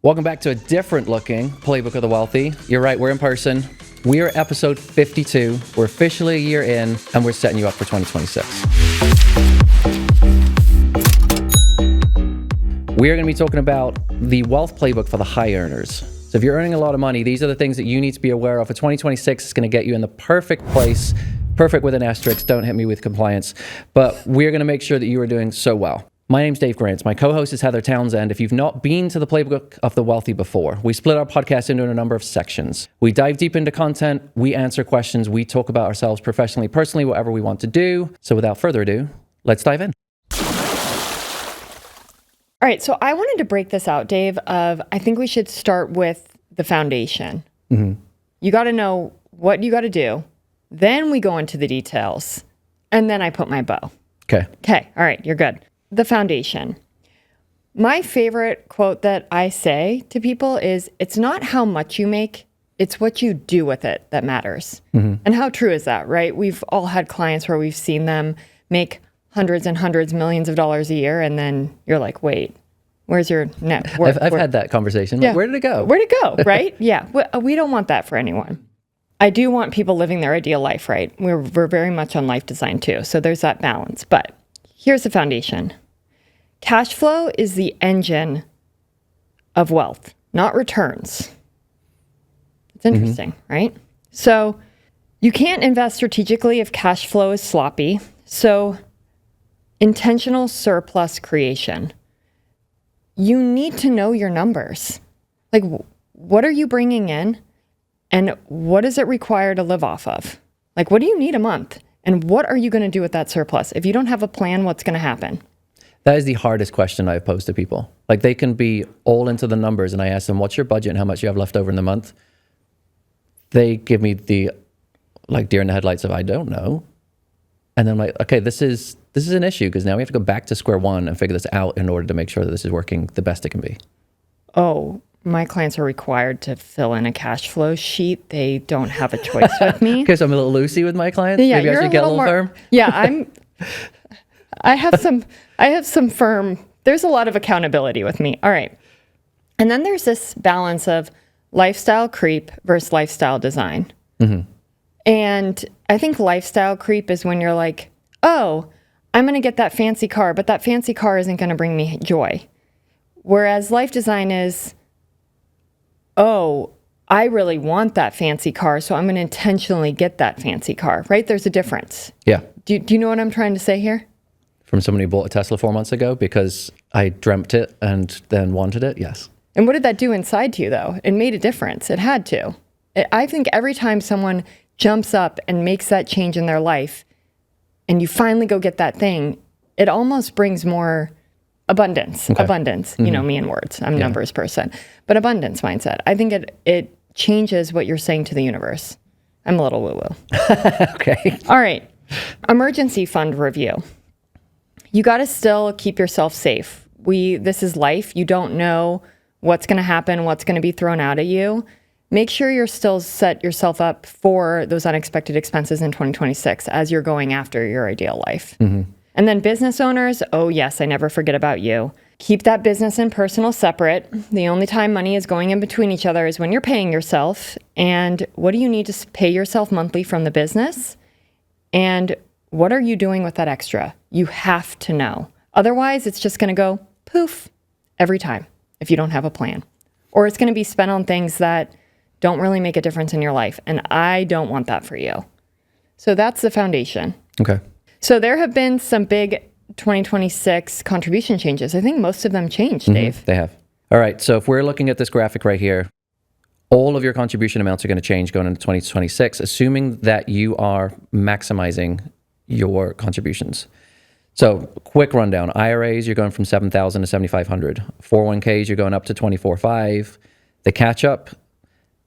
Welcome back to a different looking Playbook of the Wealthy. You're right, we're in person. We are episode 52. We're officially a year in, and we're setting you up for 2026. We are going to be talking about the wealth playbook for the high earners. So if you're earning a lot of money, these are the things that you need to be aware of. For 2026, it's going to get you in the perfect place. Perfect with an asterisk. Don't hit me with compliance. But we're going to make sure that you are doing so well. My name's Dave Grant. My co-host is Heather Townsend. If you've not been to the Playbook of the Wealthy before, we split our podcast into a number of sections. We dive deep into content, we answer questions, we talk about ourselves professionally, personally, whatever we want to do. So without further ado, let's dive in. All right, so I wanted to break this out, Dave, I think we should start with the foundation. Mm-hmm. You got to know what you got to do. Then we go into the details. And then I put my bow. Okay. All right, you're good. The foundation. My favorite quote that I say to people is, it's not how much you make, it's what you do with it that matters. Mm-hmm. And how true is that, right? We've all had clients where we've seen them make hundreds and hundreds, millions of dollars a year, and then you're like, wait, where's your net worth? I've had that conversation. Yeah. Like, where did it go? Where'd it go, right? Yeah, we don't want that for anyone. I do want people living their ideal life, right? We're very much on life design too, so there's that balance. But here's the foundation. Cash flow is the engine of wealth, not returns. It's interesting, right? So you can't invest strategically if cash flow is sloppy. So intentional surplus creation. You need to know your numbers. Like, what are you bringing in? And what does it require to live off of? Like, what do you need a month? And what are you going to do with that surplus? If you don't have a plan, what's going to happen? That is the hardest question I've posed to people. Like, they can be all into the numbers, and I ask them, what's your budget and how much you have left over in the month? They give me the, like, deer in the headlights of, I don't know. And then I'm like, okay, this is an issue, because now we have to go back to square one and figure this out in order to make sure that this is working the best it can be. Oh, my clients are required to fill in a cash flow sheet. They don't have a choice with me. Okay, so I'm a little loosey with my clients. Yeah, maybe I should get a little more firm. Yeah, I have some firm. There's a lot of accountability with me. All right. And then there's this balance of lifestyle creep versus lifestyle design. Mm-hmm. And I think lifestyle creep is when you're like, oh, I'm going to get that fancy car, but that fancy car isn't going to bring me joy. Whereas life design is, oh, I really want that fancy car, so I'm going to intentionally get that fancy car, right? There's a difference. Yeah. Do you know what I'm trying to say here? From someone who bought a Tesla 4 months ago because I dreamt it and then wanted it, yes. And what did that do inside to you, though? It made a difference. It had to. I think every time someone jumps up and makes that change in their life, and you finally go get that thing, it almost brings more abundance. Okay. Abundance. Mm-hmm. You know me in words. I'm a numbers person. But abundance mindset. I think it changes what you're saying to the universe. I'm a little woo-woo. Okay. All right. Emergency fund review. You got to still keep yourself safe. This is life. You don't know what's going to happen, what's going to be thrown out at you. Make sure you're still set yourself up for those unexpected expenses in 2026 as you're going after your ideal life. Mm-hmm. And then business owners, oh yes, I never forget about you. Keep that business and personal separate. The only time money is going in between each other is when you're paying yourself. And what do you need to pay yourself monthly from the business? And what are you doing with that extra? You have to know. Otherwise, it's just going to go poof every time if you don't have a plan. Or it's going to be spent on things that don't really make a difference in your life. And I don't want that for you. So that's the foundation. Okay. So there have been some big 2026 contribution changes. I think most of them changed, Dave. They have. All right. So if we're looking at this graphic right here, all of your contribution amounts are going to change going into 2026, assuming that you are maximizing your contributions. So quick rundown. IRAs, you're going from 7,000 to 7,500. 401ks, you're going up to 24,500. The catch up,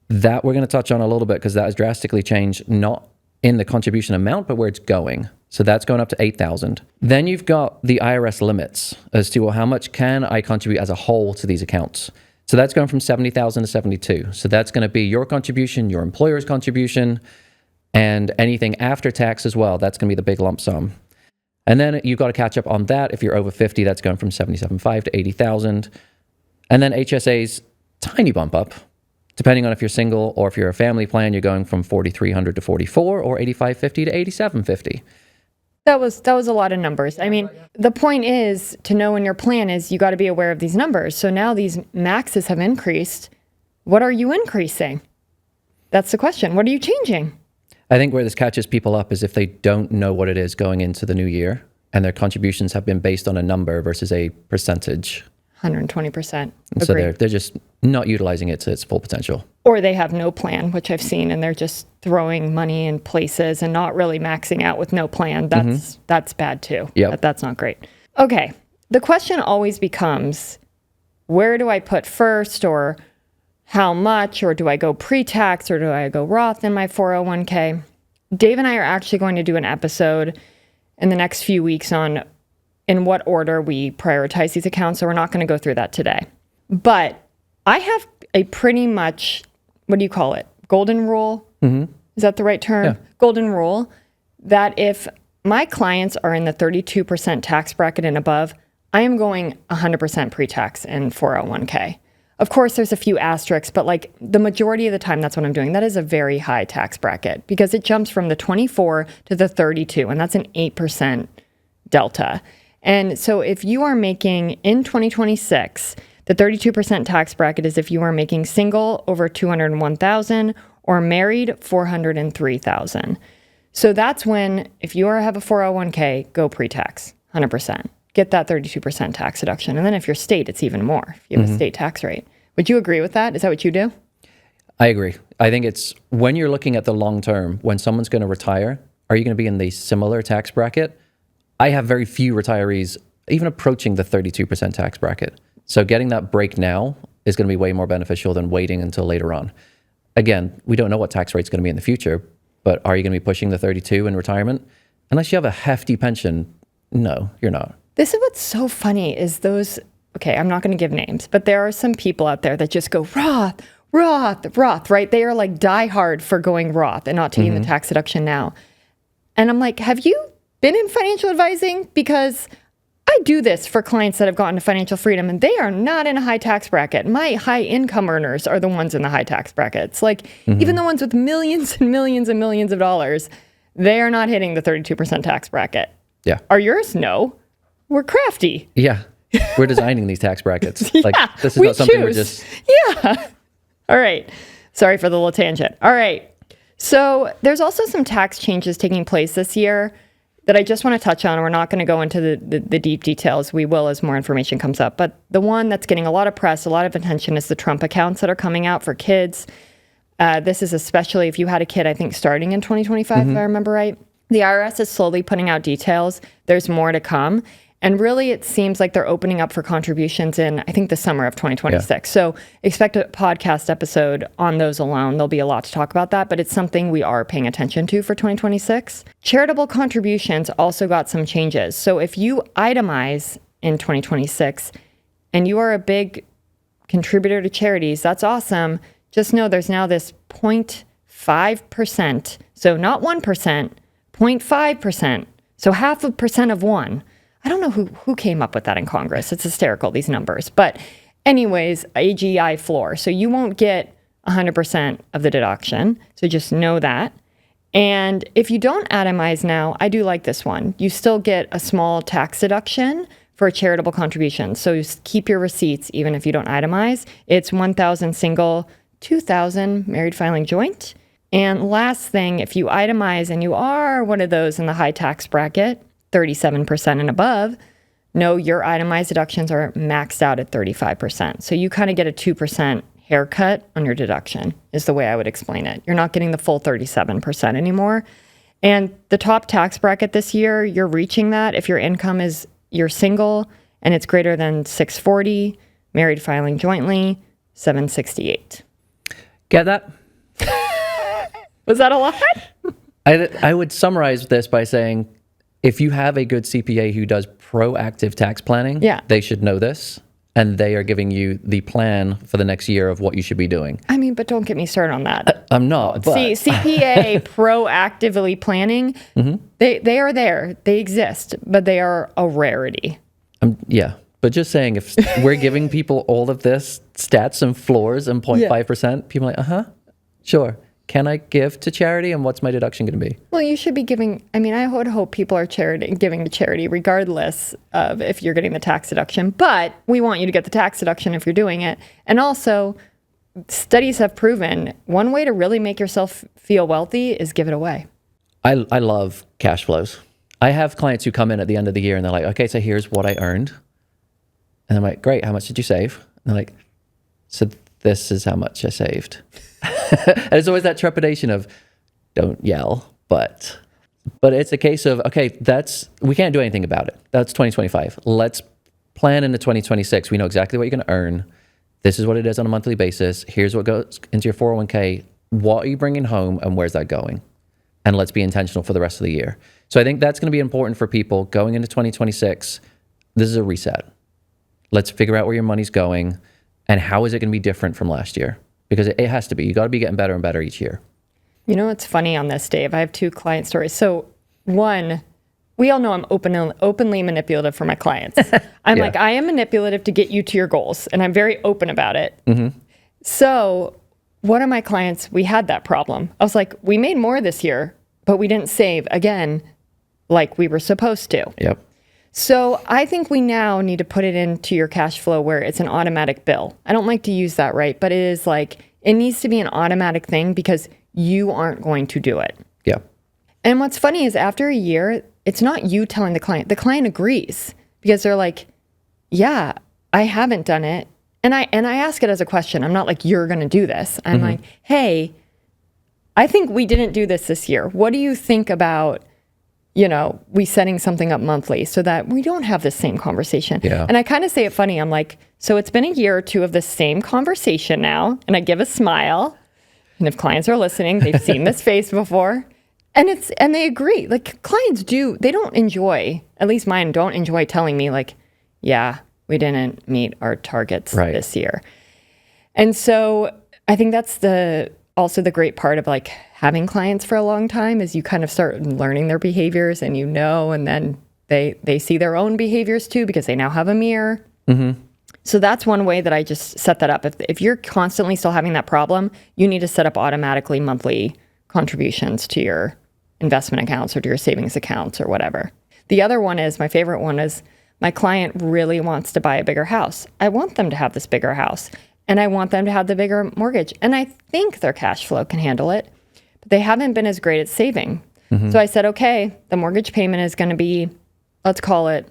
that we're going to touch on a little bit because that has drastically changed, not in the contribution amount, but where it's going. So that's going up to 8,000. Then you've got the IRS limits as to, well, how much can I contribute as a whole to these accounts? So that's going from 70,000 to 72. So that's going to be your contribution, your employer's contribution, and anything after tax as well. That's going to be the big lump sum. And then you've got to catch up on that. If you're over 50, that's going from 77.5 to 80,000. And then HSAs, tiny bump up. Depending on if you're single or if you're a family plan, you're going from 4,300 to 44 or 8,550 to 8,750. That was a lot of numbers. I mean, the point is to know in your plan is you got to be aware of these numbers. So now these maxes have increased. What are you increasing? That's the question. What are you changing? I think where this catches people up is if they don't know what it is going into the new year and their contributions have been based on a number versus a percentage. 120%. And so they're just not utilizing it to its full potential. Or they have no plan, which I've seen, and they're just throwing money in places and not really maxing out with no plan. That's bad too. Yeah, That's not great. Okay. The question always becomes, where do I put first, or how much, or do I go pre-tax, or do I go Roth in my 401k? Dave and I are actually going to do an episode in the next few weeks on in what order we prioritize these accounts. So we're not going to go through that today. But I have a pretty much, what do you call it? Golden rule? Is that the right term? Yeah. Golden rule that if my clients are in the 32% tax bracket and above, I am going 100% pre-tax in 401k. Of course, there's a few asterisks, but like the majority of the time, that's what I'm doing. That is a very high tax bracket because it jumps from the 24 to the 32, and that's an 8% delta. And so if you are making in 2026, the 32% tax bracket is if you are making single over 201,000 or married 403,000. So that's when, if you have a 401k, go pre-tax, 100%. Get that 32% tax deduction. And then if you're state, it's even more if you have a state tax rate. Would you agree with that? Is that what you do? I agree. I think it's when you're looking at the long term, when someone's going to retire, are you going to be in the similar tax bracket? I have very few retirees even approaching the 32% tax bracket. So getting that break now is going to be way more beneficial than waiting until later on. Again, we don't know what tax rate's going to be in the future, but are you going to be pushing the 32 in retirement? Unless you have a hefty pension, no, you're not. This is what's so funny is those, okay, I'm not going to give names, but there are some people out there that just go Roth, Roth, Roth, right? They are like die hard for going Roth and not taking the tax deduction now. And I'm like, have you been in financial advising? Because I do this for clients that have gotten to financial freedom and they are not in a high tax bracket. My high income earners are the ones in the high tax brackets. Like even the ones with millions and millions and millions of dollars, they are not hitting the 32% tax bracket. Yeah. Are yours? No. We're crafty. Yeah. We're designing these tax brackets. Yeah, like this is not something we're just... Yeah. All right. Sorry for the little tangent. All right. So there's also some tax changes taking place this year that I just want to touch on. We're not going to go into the deep details. We will as more information comes up. But the one that's getting a lot of press, a lot of attention is the Trump accounts that are coming out for kids. This is especially if you had a kid, I think, starting in 2025, if I remember right. The IRS is slowly putting out details. There's more to come. And really, it seems like they're opening up for contributions in, I think, the summer of 2026. Yeah. So expect a podcast episode on those alone. There'll be a lot to talk about that, but it's something we are paying attention to for 2026. Charitable contributions also got some changes. So if you itemize in 2026 and you are a big contributor to charities, that's awesome. Just know there's now this 0.5%. So not 1%, 0.5%. So 0.5% of one. I don't know who came up with that in Congress. It's hysterical, these numbers. But anyways, AGI floor. So you won't get 100% of the deduction. So just know that. And if you don't itemize now, I do like this one. You still get a small tax deduction for charitable contributions. So you keep your receipts even if you don't itemize. It's 1,000 single, 2,000 married filing joint. And last thing, if you itemize and you are one of those in the high tax bracket, 37% and above, no, your itemized deductions are maxed out at 35%. So you kind of get a 2% haircut on your deduction is the way I would explain it. You're not getting the full 37% anymore. And the top tax bracket this year, you're reaching that if your income is, you're single and it's greater than 640, married filing jointly, 768. Get that? Was that a lot? I would summarize this by saying, if you have a good CPA who does proactive tax planning, they should know this, and they are giving you the plan for the next year of what you should be doing. I mean, but don't get me started on that. I'm not. But... See, CPA proactively planning, they are there. They exist, but they are a rarity. Yeah. But just saying, if we're giving people all of this stats and floors and 0.5%, people are like, sure. Can I give to charity, and what's my deduction going to be? Well, you should be giving. I mean, I would hope people are giving to charity regardless of if you're getting the tax deduction. But we want you to get the tax deduction if you're doing it. And also, studies have proven one way to really make yourself feel wealthy is give it away. I love cash flows. I have clients who come in at the end of the year and they're like, okay, so here's what I earned. And I'm like, great, how much did you save? And they're like, so this is how much I saved. And it's always that trepidation of, don't yell, but it's a case of, okay, we can't do anything about it. That's 2025. Let's plan into 2026. We know exactly what you're going to earn. This is what it is on a monthly basis. Here's what goes into your 401k. What are you bringing home and where's that going? And let's be intentional for the rest of the year. So I think that's going to be important for people going into 2026. This is a reset. Let's figure out where your money's going and how is it going to be different from last year? Because it has to be. You got to be getting better and better each year. You know what's funny on this, Dave? I have 2 client stories. So one, we all know I'm openly manipulative for my clients. I'm like, I am manipulative to get you to your goals. And I'm very open about it. Mm-hmm. So one of my clients, we had that problem. I was like, we made more this year, but we didn't save, again, like we were supposed to. Yep. So I think we now need to put it into your cash flow where it's an automatic bill. I don't like to use that, right? But it is like, it needs to be an automatic thing because you aren't going to do it. Yeah. And what's funny is after a year, it's not you telling the client agrees because they're like, yeah, I haven't done it. And I ask it as a question. I'm not like, you're going to do this. I'm like, hey, I think we didn't do this year. What do you think about, we setting something up monthly so that we don't have the same conversation? Yeah. And I kind of say it funny. I'm like, so it's been a year or 2 of the same conversation now. And I give a smile. And if clients are listening, they've seen this face before. And they agree. Like clients they don't enjoy, at least mine don't enjoy telling me like, yeah, we didn't meet our targets this year. And so I think that's also the great part of like having clients for a long time is you kind of start learning their behaviors and and then they see their own behaviors too because they now have a mirror. Mm-hmm. So that's one way that I just set that up. If you're constantly still having that problem, you need to set up automatically monthly contributions to your investment accounts or to your savings accounts or whatever. The other one is, my favorite one is, my client really wants to buy a bigger house. I want them to have this bigger house and I want them to have the bigger mortgage. And I think their cash flow can handle it, but they haven't been as great at saving. Mm-hmm. So I said, okay, the mortgage payment is going to be, let's call it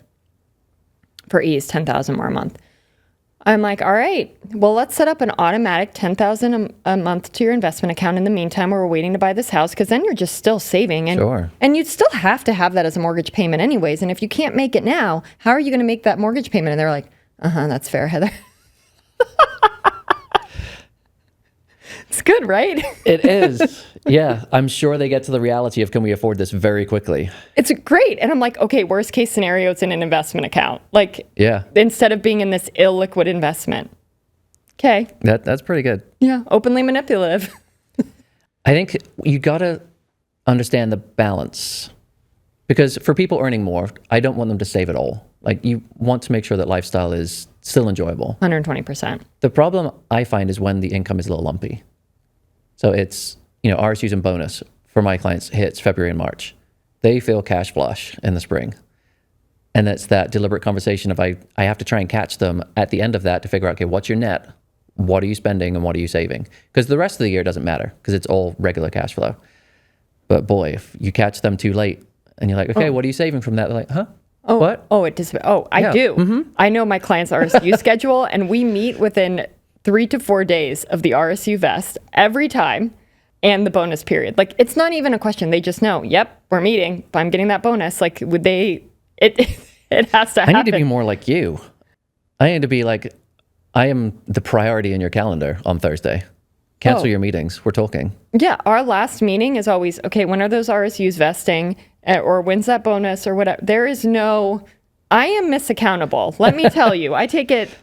for ease, $10,000 more a month. I'm like, all right, well, let's set up an automatic $10,000 a month to your investment account in the meantime while we're waiting to buy this house, because then you're just still saving. And, sure. And you'd still have to have that as a mortgage payment anyways. And if you can't make it now, how are you going to make that mortgage payment? And they're like, that's fair, Heather. It's good, right? It is. Yeah. I'm sure they get to the reality of, can we afford this very quickly? It's great. And I'm like, okay, worst case scenario, it's in an investment account. Like, yeah, instead of being in this illiquid investment. Okay. That's pretty good. Yeah. Openly manipulative. I think you got to understand the balance, because for people earning more, I don't want them to save it all. Like, you want to make sure that lifestyle is still enjoyable. 120%. The problem I find is when the income is a little lumpy. So it's, RSUs and bonus for my clients hits February and March. They feel cash flush in the spring. And it's that deliberate conversation of I have to try and catch them at the end of that to figure out, okay, what's your net? What are you spending and what are you saving? Because the rest of the year doesn't matter because it's all regular cash flow. But boy, if you catch them too late and you're like, okay, what are you saving from that? They're like, huh? Oh, what? Oh, I do. Mm-hmm. I know my client's RSU schedule, and we meet within 3 to 4 days of the RSU vest every time and the bonus period. Like, it's not even a question. They just know, yep, we're meeting. If I'm getting that bonus, like, it has to happen. I need to be more like you. I need to be like, I am the priority in your calendar on Thursday. Cancel your meetings. We're talking. Yeah. Our last meeting is always, okay, when are those RSUs vesting? Or when's that bonus or whatever? There is no, I am misaccountable. Let me tell you, I take it.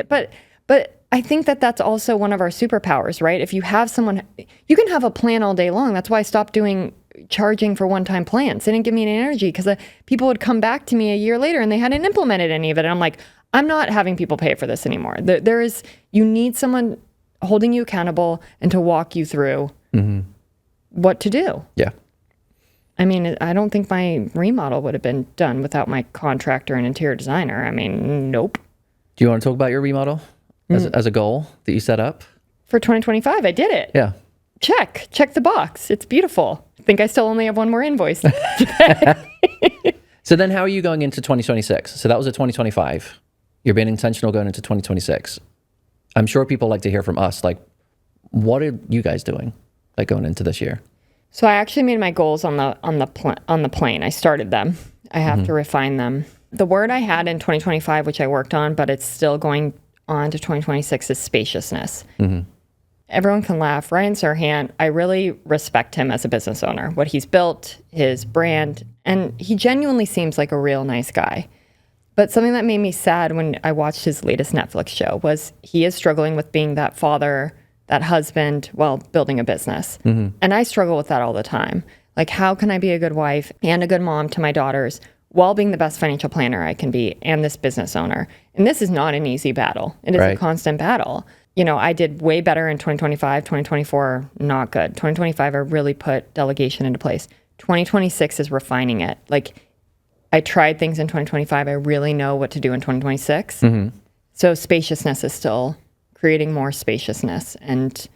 But I think that that's also one of our superpowers, right? If you have someone, you can have a plan all day long. That's why I stopped charging for one-time plans. They didn't give me any energy because people would come back to me a year later and they hadn't implemented any of it. And I'm like, I'm not having people pay for this anymore. You need someone holding you accountable and to walk you through what to do. Yeah. I mean, I don't think my remodel would have been done without my contractor and interior designer. I mean, nope. Do you want to talk about your remodel as a goal that you set up? For 2025, I did it. Yeah. Check the box. It's beautiful. I think I still only have one more invoice. So then how are you going into 2026? So that was a 2025. You're being intentional going into 2026. I'm sure people like to hear from us, like, what are you guys doing, like, going into this year? So I actually made my goals on the plane. I started them. I have to refine them. The word I had in 2025, which I worked on, but it's still going on to 2026, is spaciousness. Everyone can laugh. Ryan Serhant, I really respect him as a business owner, what he's built, his brand, and he genuinely seems like a real nice guy. But something that made me sad when I watched his latest Netflix show was he is struggling with being that father, that husband, while building a business. And I struggle with that all the time. Like, how can I be a good wife and a good mom to my daughters while being the best financial planner I can be and this business owner? And this is not an easy battle. It is a constant battle. You know, I did way better in 2025, 2024, not good. 2025, I really put delegation into place. 2026 is refining it. Like, I tried things in 2025. I really know what to do in 2026. So spaciousness is still creating more spaciousness, and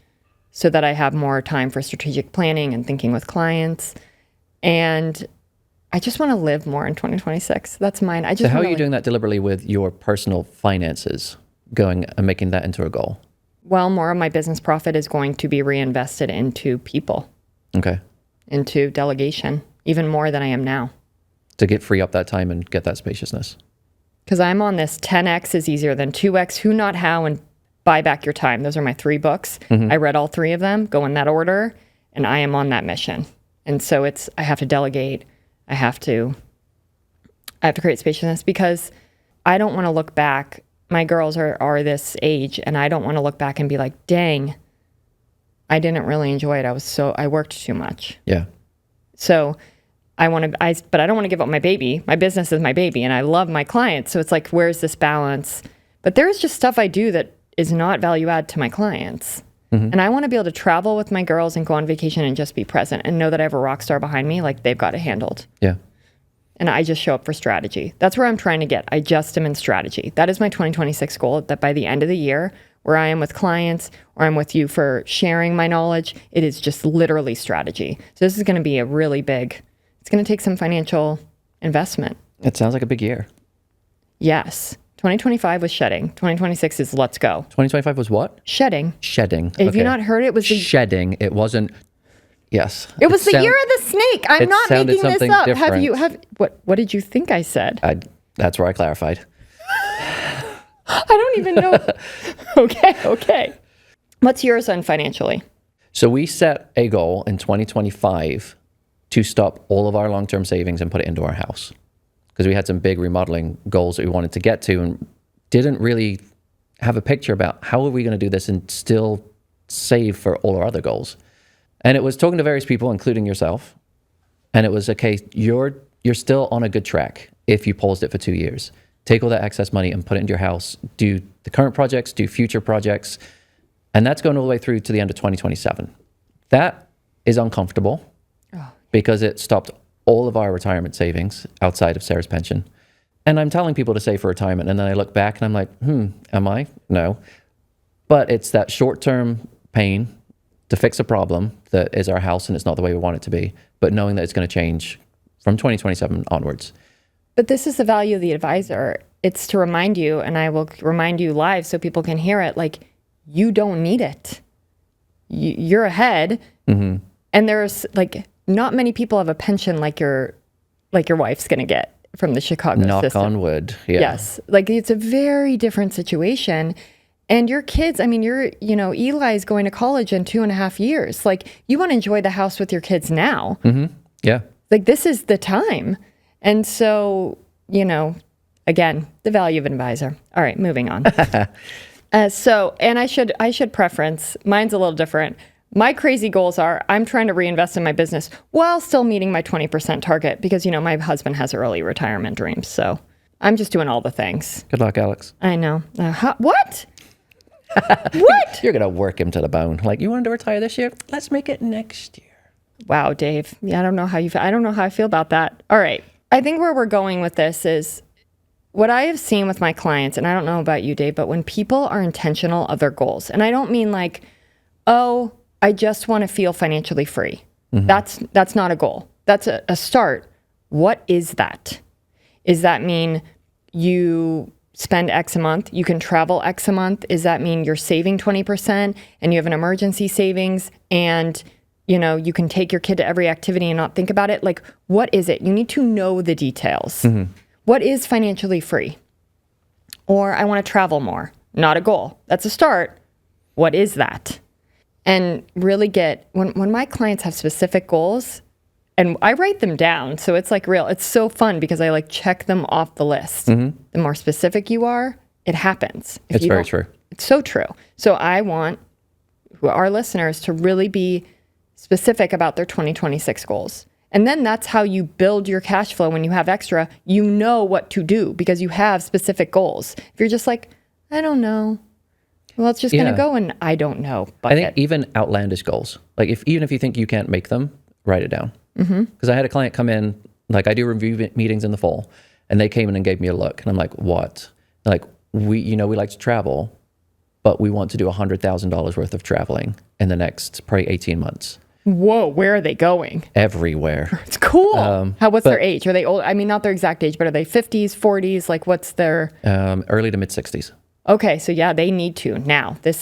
so that I have more time for strategic planning and thinking with clients. And I just want to live more in 2026. That's mine. So how are you doing that deliberately with your personal finances, going and making that into a goal? Well, more of my business profit is going to be reinvested into people. Okay. Into delegation, even more than I am now. To free up that time and get that spaciousness. Because I'm on this 10X is easier than 2X, Who, Not, How, and Buy Back Your Time. Those are my 3 books. I read all 3 of them, go in that order, and I am on that mission. And so I have to delegate. I have to create spaciousness because I don't want to look back. My girls are this age, and I don't want to look back and be like, dang, I didn't really enjoy it. I worked too much. Yeah. So but I don't want to give up my baby. My business is my baby, and I love my clients. So it's like, where's this balance? But there's just stuff I do that is not value add to my clients. And I want to be able to travel with my girls and go on vacation and just be present and know that I have a rock star behind me, like they've got it handled. Yeah. And I just show up for strategy. That's where I'm trying to get. I just am in strategy. That is my 2026 goal, that by the end of the year, where I am with clients or I'm with you for sharing my knowledge, it is just literally strategy. So this is going to be a really big, it's going to take some financial investment. It sounds like a big year. Yes. 2025 was shedding. 2026 is let's go. 2025 was what? Shedding. Shedding. Have you not heard it? Was shedding. It wasn't. Yes. It was the year of the snake. I'm not making this up. Different. What did you think I said? That's where I clarified. I don't even know. Okay. What's yours on financially? So we set a goal in 2025 to stop all of our long-term savings and put it into our house, because we had some big remodeling goals that we wanted to get to and didn't really have a picture about how are we going to do this and still save for all our other goals. And it was talking to various people, including yourself. And it was, okay, you're still on a good track if you paused it for 2 years. Take all that excess money and put it into your house, do the current projects, do future projects. And that's going all the way through to the end of 2027. That is uncomfortable because it stopped all of our retirement savings outside of Sarah's pension. And I'm telling people to save for retirement. And then I look back and I'm like, am I? No. But it's that short-term pain to fix a problem that is our house and it's not the way we want it to be, but knowing that it's going to change from 2027 onwards. But this is the value of the advisor. It's to remind you, and I will remind you live so people can hear it, like, you don't need it. You're ahead. And there's like, not many people have a pension like your wife's going to get from the Chicago system. Knock on wood. Yeah. Yes. Like, it's a very different situation. And your kids, I mean, Eli's going to college in 2.5 years. Like, you want to enjoy the house with your kids now. Yeah. Like, this is the time. And so, again, the value of an advisor. All right, moving on. And I should preference, mine's a little different. My crazy goals are, I'm trying to reinvest in my business while still meeting my 20% target because, my husband has early retirement dreams. So I'm just doing all the things. Good luck, Alex. I know. What? What? You're going to work him to the bone. Like, you wanted to retire this year? Let's make it next year. Wow, Dave. Yeah, I don't know how you feel. I don't know how I feel about that. All right. I think where we're going with this is what I have seen with my clients, and I don't know about you, Dave, but when people are intentional of their goals, and I don't mean like, oh, I just want to feel financially free. That's not a goal. That's a start. What is that? Does that mean you spend X a month? You can travel X a month? Does that mean you're saving 20% and you have an emergency savings and you can take your kid to every activity and not think about it? Like, what is it? You need to know the details. What is financially free? Or I want to travel more. Not a goal. That's a start. What is that? And really when my clients have specific goals, and I write them down, so it's like real. It's so fun because I like check them off the list. The more specific you are, it happens. It's very true. It's so true. So I want our listeners to really be specific about their 2026 goals. And then that's how you build your cash flow. When you have extra, you know what to do because you have specific goals. If you're just like, I don't know. Well, it's just going to go and I don't know. I think even outlandish goals, like even if you think you can't make them, write it down. Because I had a client come in, like I do review meetings in the fall, and they came in and gave me a look. And I'm like, what? They're like, we like to travel, but we want to do $100,000 worth of traveling in the next probably 18 months. Whoa, where are they going? Everywhere. It's cool. What's their age? Are they old? I mean, not their exact age, but are they 50s, 40s? Like what's their... early to mid 60s. Okay, so yeah, they need to now. But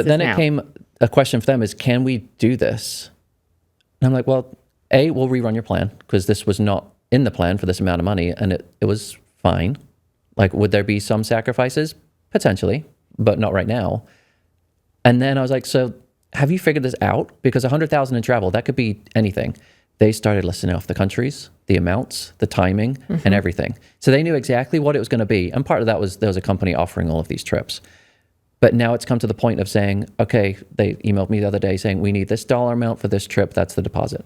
then it came, a question for them is, can we do this? And I'm like, well, we'll rerun your plan because this was not in the plan for this amount of money and it was fine. Like, would there be some sacrifices? Potentially, but not right now. And then I was like, so have you figured this out? Because 100,000 in travel, that could be anything. They started listing off the countries, the amounts, the timing, and everything. So they knew exactly what it was going to be. And part of that was there was a company offering all of these trips. But now it's come to the point of saying, okay, they emailed me the other day saying, we need this dollar amount for this trip. That's the deposit.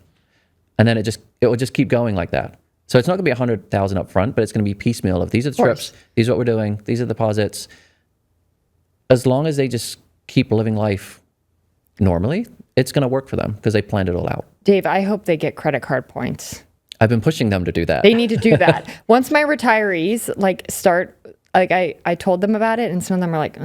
And then it will just keep going like that. So it's not going to be 100,000 up front, but it's going to be piecemeal of these are the trips, these are what we're doing, these are the deposits. As long as they just keep living life normally, it's going to work for them because they planned it all out. Dave, I hope they get credit card points. I've been pushing them to do that. They need to do that. Once my retirees I told them about it and some of them are like,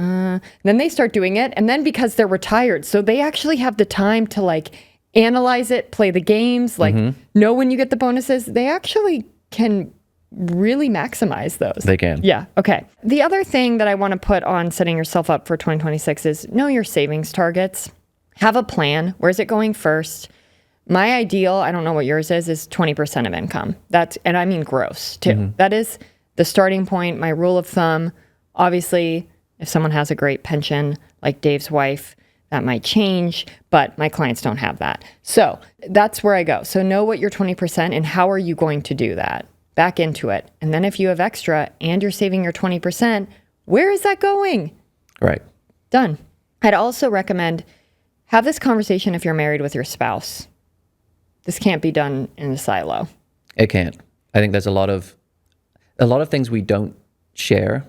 then they start doing it. And then because they're retired, so they actually have the time to like analyze it, play the games, like know when you get the bonuses. They actually can really maximize those. They can. Yeah. Okay. The other thing that I want to put on setting yourself up for 2026 is know your savings targets. Have a plan. Where's it going first? My ideal, I don't know what yours is 20% of income. And I mean gross too. That is the starting point, my rule of thumb. Obviously, if someone has a great pension, like Dave's wife, that might change, but my clients don't have that. So that's where I go. So know what your 20% and how are you going to do that? Back into it. And then if you have extra and you're saving your 20%, where is that going? Right. Done. I'd also recommend have this conversation if you're married with your spouse. This can't be done in a silo. It can't. I think there's a lot of things we don't share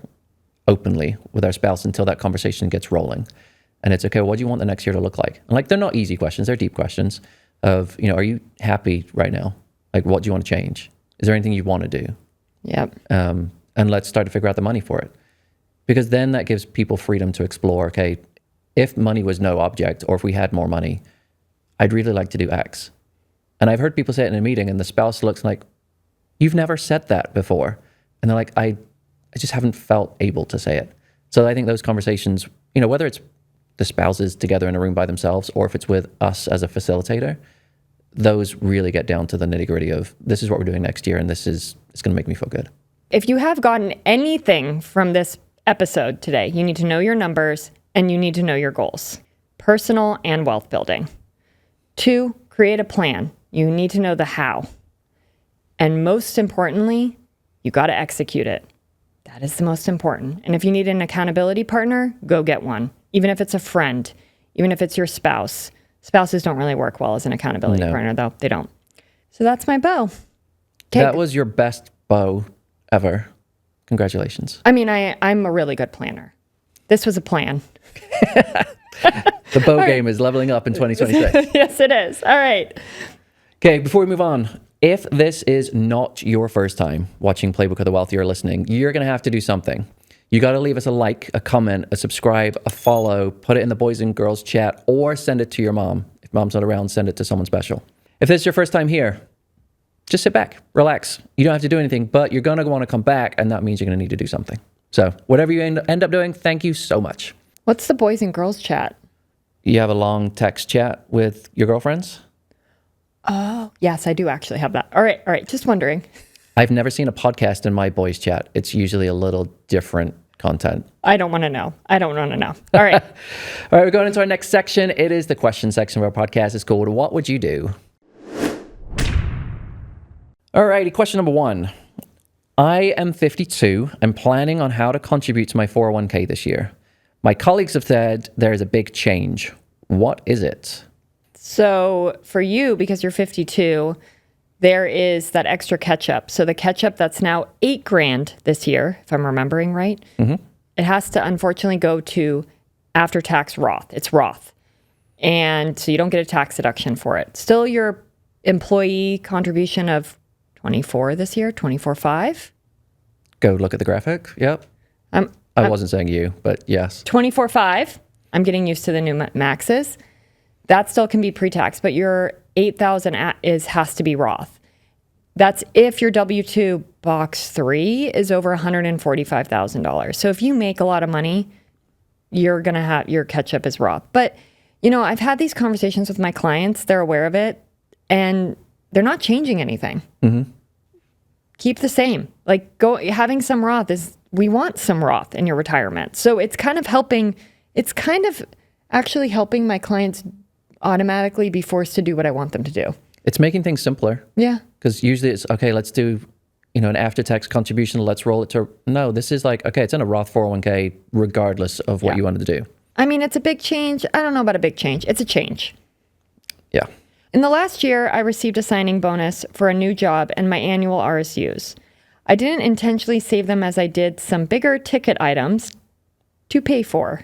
openly with our spouse until that conversation gets rolling. And it's okay, what do you want the next year to look like? And like, they're not easy questions, they're deep questions of, are you happy right now? Like, what do you want to change? Is there anything you want to do? Yep. And let's start to figure out the money for it. Because then that gives people freedom to explore, okay, if money was no object, or if we had more money, I'd really like to do X. And I've heard people say it in a meeting and the spouse looks like, you've never said that before. And they're like, I just haven't felt able to say it. So I think those conversations, whether it's the spouses together in a room by themselves, or if it's with us as a facilitator, those really get down to the nitty gritty of this is what we're doing next year. And it's going to make me feel good. If you have gotten anything from this episode today, you need to know your numbers and you need to know your goals, personal and wealth building. 2, create a plan. You need to know the how. And most importantly, you got to execute it. That is the most important. And if you need an accountability partner, go get one. Even if it's a friend, even if it's your spouse. Spouses don't really work well as an accountability partner, though. They don't. So that's my bow. That was your best bow ever. Congratulations. I mean, I'm a really good planner. This was a plan. The bow game is leveling up in 2026. Yes, it is. All right. Okay, before we move on, if this is not your first time watching Playbook of the Wealthy or listening, you're going to have to do something. You got to leave us a like, a comment, a subscribe, a follow, put it in the boys and girls chat, or send it to your mom. If mom's not around, send it to someone special. If this is your first time here, just sit back, relax. You don't have to do anything, but you're going to want to come back, and that means you're going to need to do something. So whatever you end up doing, thank you so much. What's the boys and girls chat? You have a long text chat with your girlfriends? Oh, yes, I do actually have that. All right. Just wondering. I've never seen a podcast in my boys chat. It's usually a little different content. I don't want to know. All right. All right, we're going into our next section. It is the question section of our podcast. It's called What Would You Do? All righty, question number 1. I am 52 and planning on how to contribute to my 401k this year. My colleagues have said there is a big change. What is it? So for you, because you're 52, there is that extra catch-up. So the catch-up that's now $8,000 this year, if I'm remembering right, it has to unfortunately go to after-tax Roth. It's Roth. And so you don't get a tax deduction for it. Still your employee contribution of 24 this year, 24.5. Go look at the graphic. Yep. I wasn't saying you, but yes. 24.5. I'm getting used to the new maxes. That still can be pre-tax, but your 8,000 has to be Roth. That's if your W-2 box 3 is over $145,000. So if you make a lot of money, you're going to have your catch-up is Roth. But, I've had these conversations with my clients. They're aware of it, and they're not changing anything. Keep the same. Like having some Roth we want some Roth in your retirement. So it's kind of actually helping my clients automatically be forced to do what I want them to do. It's making things simpler. Yeah. Because usually it's, okay, let's do, an after-tax contribution. Let's roll it to, no, this is like, okay, it's in a Roth 401k regardless of what you wanted to do. I mean, it's a big change. I don't know about a big change. It's a change. Yeah. In the last year, I received a signing bonus for a new job and my annual RSUs. I didn't intentionally save them as I did some bigger ticket items to pay for.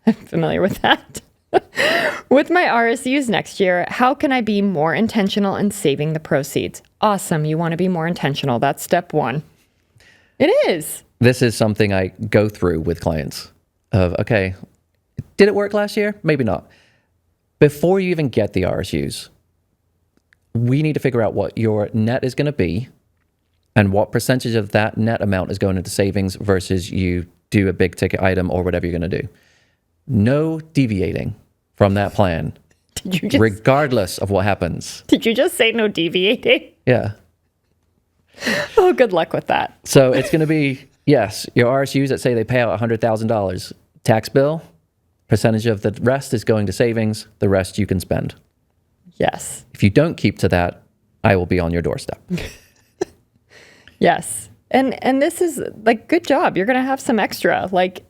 I'm familiar with that. With my RSUs next year, how can I be more intentional in saving the proceeds? Awesome. You want to be more intentional. That's step 1. It is. This is something I go through with clients of, okay, did it work last year? Maybe not. Before you even get the RSUs, we need to figure out what your net is going to be and what percentage of that net amount is going into savings versus you do a big ticket item or whatever you're going to do. No deviating from that plan, regardless of what happens. Did you just say no deviating? Yeah. Oh, good luck with that. So it's going to be, yes, your RSUs that say they pay out $100,000. Tax bill, percentage of the rest is going to savings. The rest you can spend. Yes. If you don't keep to that, I will be on your doorstep. Yes. And this is like, good job. You're going to have some extra, like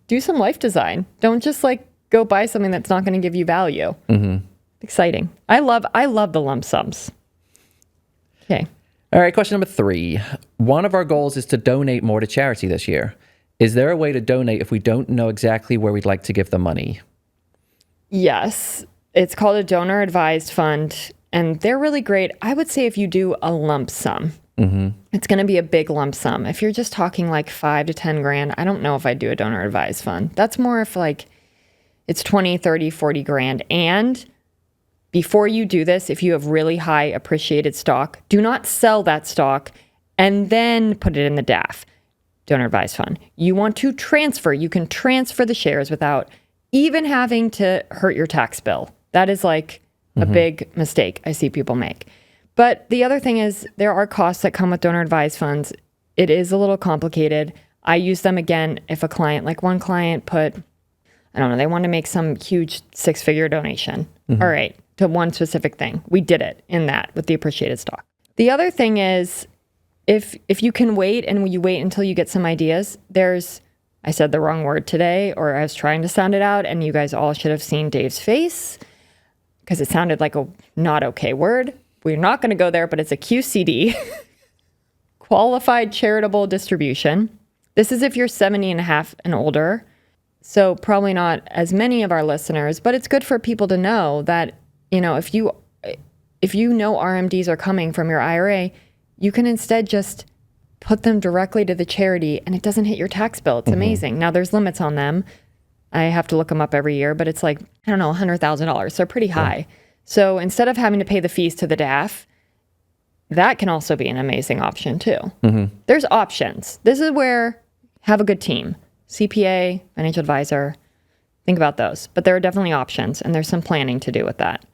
do some life design. Don't just like go buy something that's not going to give you value. Exciting. I love the lump sums. Okay. All right. Question number 3. One of our goals is to donate more to charity this year. Is there a way to donate if we don't know exactly where we'd like to give the money? Yes. It's called a donor advised fund, and they're really great. I would say if you do a lump sum, it's going to be a big lump sum. If you're just talking like 5 to 10 grand, I don't know if I'd do a donor advised fund. That's more if like it's 20, 30, 40 grand. And before you do this, if you have really high appreciated stock, do not sell that stock and then put it in the DAF, donor advised fund. You want to transfer. You can transfer the shares without even having to hurt your tax bill. That is like a big mistake I see people make. But the other thing is there are costs that come with donor advised funds. It is a little complicated. I use them again if a client, like one client put, I don't know, they want to make some huge 6-figure donation. All right, to one specific thing. We did it in that with the appreciated stock. The other thing is if you can wait and you wait until you get some ideas, I said the wrong word today, or I was trying to sound it out, and you guys all should have seen Dave's face because it sounded like a not okay word. We're not going to go there, but it's a QCD, qualified charitable distribution. This is if you're 70 and a half and older. So probably not as many of our listeners, but it's good for people to know that, if you know RMDs are coming from your IRA, you can instead just put them directly to the charity and it doesn't hit your tax bill. It's amazing. Now there's limits on them. I have to look them up every year, but it's like, I don't know, $100,000. So pretty high. So instead of having to pay the fees to the DAF, that can also be an amazing option too. There's options. This is where have a good team, CPA, financial advisor, think about those. But there are definitely options and there's some planning to do with that.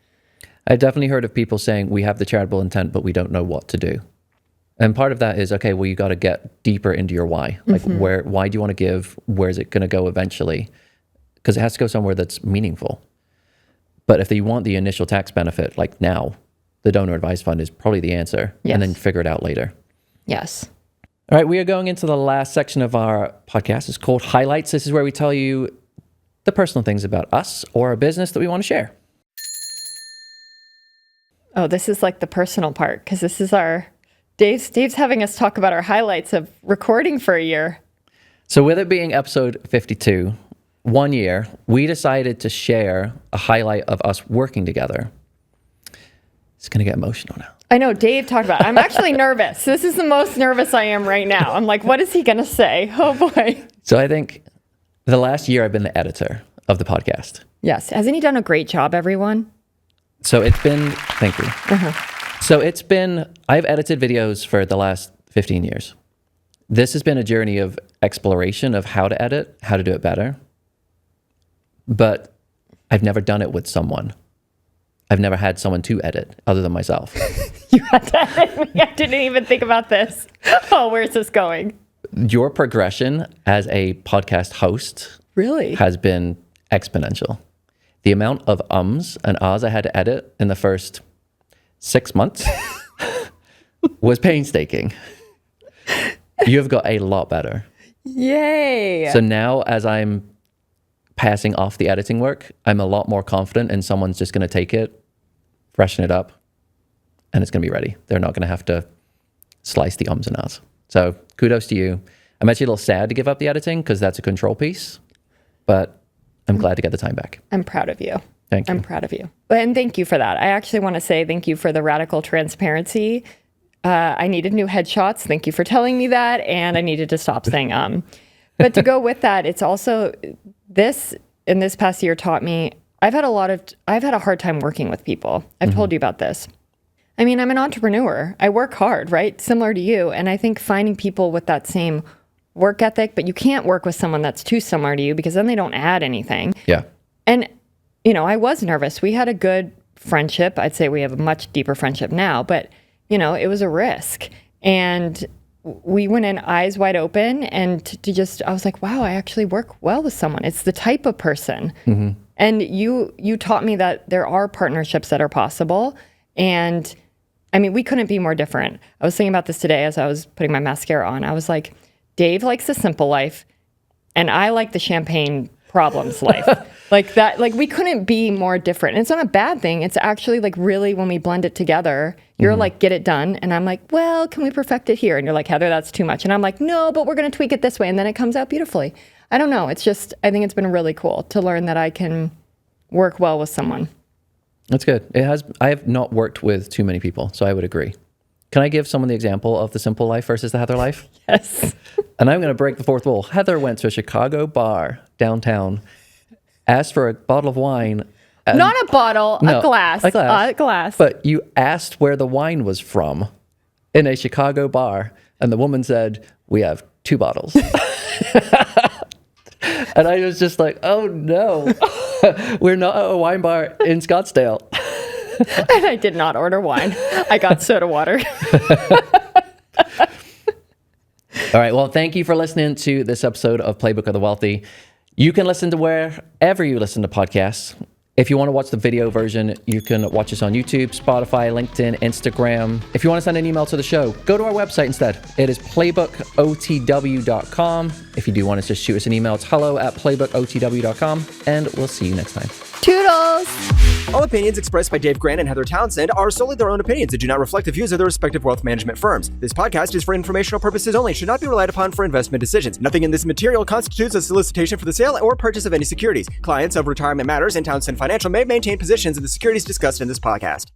I've definitely heard of people saying we have the charitable intent, but we don't know what to do. And part of that is, okay, well, you got to get deeper into your why. Like why do you want to give? Where's it going to go eventually? Because it has to go somewhere that's meaningful. But if you want the initial tax benefit, like now, the donor advised fund is probably the answer. Yes. And then figure it out later. Yes. All right, we are going into the last section of our podcast. It's called Highlights. This is where we tell you the personal things about us or our business that we want to share. Oh, this is like the personal part because this is our... Dave's having us talk about our highlights of recording for a year. So with it being episode 52, 1 year, we decided to share a highlight of us working together. It's going to get emotional now. I know, Dave talked about it. I'm actually nervous. This is the most nervous I am right now. I'm like, what is he going to say? Oh, boy. So I think the last year I've been the editor of the podcast. Yes. Hasn't he done a great job, everyone? So it's been, thank you. So it's been, I've edited videos for the last 15 years. This has been a journey of exploration of how to edit, how to do it better. But I've never done it with someone. I've never had someone to edit other than myself. You had to edit me. I didn't even think about this. Oh, where's this going? Your progression as a podcast host Really has been exponential. The amount of ums and ahs I had to edit in the first 6 months was painstaking. You have got a lot better. Yay. So now as I'm passing off the editing work, I'm a lot more confident and someone's just going to take it, freshen it up, and it's going to be ready. They're not going to have to slice the ums and ahs. So kudos to you. I'm actually a little sad to give up the editing because that's a control piece, but I'm glad to get the time back. I'm proud of you. Thank you. I'm proud of you. And thank you for that. I actually want to say thank you for the radical transparency. I needed new headshots. Thank you for telling me that. And I needed to stop saying But to go with that, it's also this past year taught me I've had a hard time working with people. I've told you about this. I mean, I'm an entrepreneur. I work hard, right? Similar to you. And I think finding people with that same work ethic, but you can't work with someone that's too similar to you because then they don't add anything. Yeah. And, I was nervous. We had a good friendship. I'd say we have a much deeper friendship now, but, it was a risk. And we went in eyes wide open and I was like, wow, I actually work well with someone. It's the type of person. And you taught me that there are partnerships that are possible. And I mean, we couldn't be more different. I was thinking about this today as I was putting my mascara on. I was like, Dave likes the simple life and I like the champagne problems life. Like that, like we couldn't be more different. And it's not a bad thing. It's actually like really when we blend it together, you're like, get it done. And I'm like, well, can we perfect it here? And you're like, Heather, that's too much. And I'm like, no, but we're going to tweak it this way. And then it comes out beautifully. I don't know. It's just, I think it's been really cool to learn that I can work well with someone. That's good. I have not worked with too many people, so I would agree. Can I give someone the example of the simple life versus the Heather life? Yes. And I'm going to break the fourth wall. Heather went to a Chicago bar downtown, asked for a bottle of wine. Not a bottle, No, a glass. a glass. A glass. But you asked where the wine was from in a Chicago bar, and the woman said, we have 2 bottles. And I was just like, oh no, we're not at a wine bar in Scottsdale. And I did not order wine. I got soda water. All right. Well, thank you for listening to this episode of Playbook of the Wealthy. You can listen to wherever you listen to podcasts. If you want to watch the video version, you can watch us on YouTube, Spotify, LinkedIn, Instagram. If you want to send an email to the show, go to our website instead. It is playbookotw.com. If you do want to just shoot us an email, it's hello@playbookotw.com. And we'll see you next time. Toodles. All opinions expressed by Dave Grant and Heather Townsend are solely their own opinions and do not reflect the views of their respective wealth management firms. This podcast is for informational purposes only and should not be relied upon for investment decisions. Nothing in this material constitutes a solicitation for the sale or purchase of any securities. Clients of Retirement Matters and Townsend Financial may maintain positions in the securities discussed in this podcast.